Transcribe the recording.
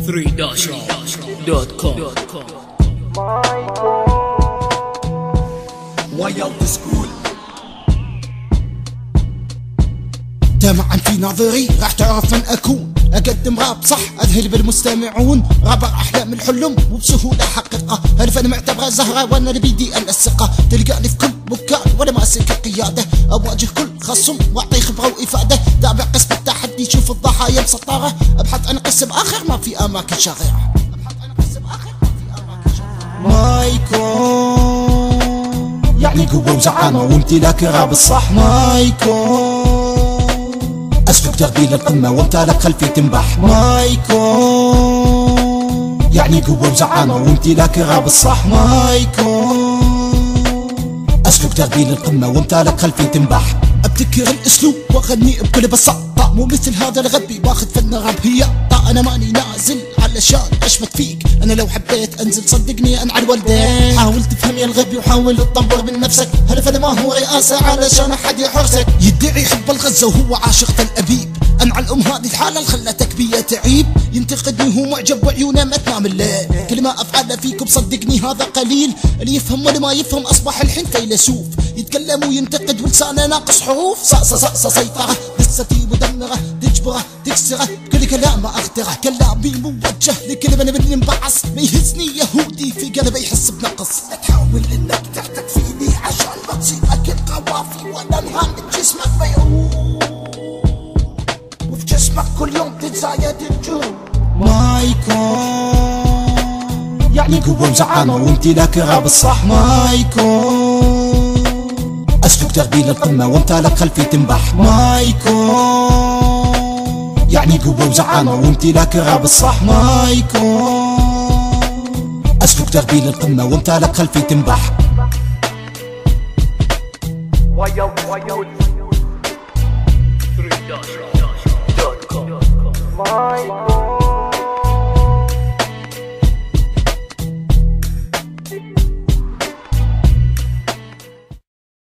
3-Show.com. ويا سكول جمعا في نظري راح تعرف من اكون. اقدم راب صح اذهل بالمستمعون، راب احلام الحلم وبسهوله حققه. الفن معتبره زهره وانا اللي بيدي الثقه. تلقاني في كل مكان وانا ماسك القياده، اواجه كل خصم واعطي خبره وافاده. تابع قسم التحدي شوف الضحايا مسطره، ابحث عن قسم اخر ما في اماكن شريره. مايكون يعني قوه وزعامه وامتلاك راب الصح. مايكون اسلك تغبيل القمه وامتلك خلفي تنبح. مايكون يعني قوه وزعامه وامتلاك راب الصح. مايكون اسلك تغبيل القمه وامتلك خلفي تنبح. ابتكر الاسلوب واغني بكل بساطه، مو مثل هذا الغبي باخذ فن راب هي. انا ماني نازل علشان اشمت فيك، انا لو حبيت انزل صدقني انعى الوالدين. حاول تفهم يا الغبي وحاول تطور من نفسك، هالفن ما هو رئاسه علشان احد يحرسك. يدعي حب الغزه وهو عاشق الابيب، انعى الام هذه الحاله اللي خلتك بيا تعيب. ينتقدني وهو معجب وعيونه ما تنام الليل، كل ما افعله فيكم صدقني هذا قليل. اللي يفهم واللي ما يفهم اصبح الحين فيلسوف، يتكلم وينتقد ولسانه ناقص حروف. سيطره قصتي ودمره تجبره تكسره، بكل كلام اغدره. كلامي موجه لكل من ينبعث، ما يهزني يهودي في قلبه يحس بنقص. لا تحاول انك تحتك فيني عشان ما تصير اكل قوافي ولا انهان جسمك بيعود، وفي جسمك كل يوم تتزايد الجروح. مايكون يعني قوه وزعامه وامتلاك راب الصح. مايكون اسلك تغبيل القمه وامتلك خلفي تنبح. مايكون يعني قوه وزعامه وامتلاك راب الصح. مايكون اسلك تغبيل القمه وامتلك خلفي تنبح.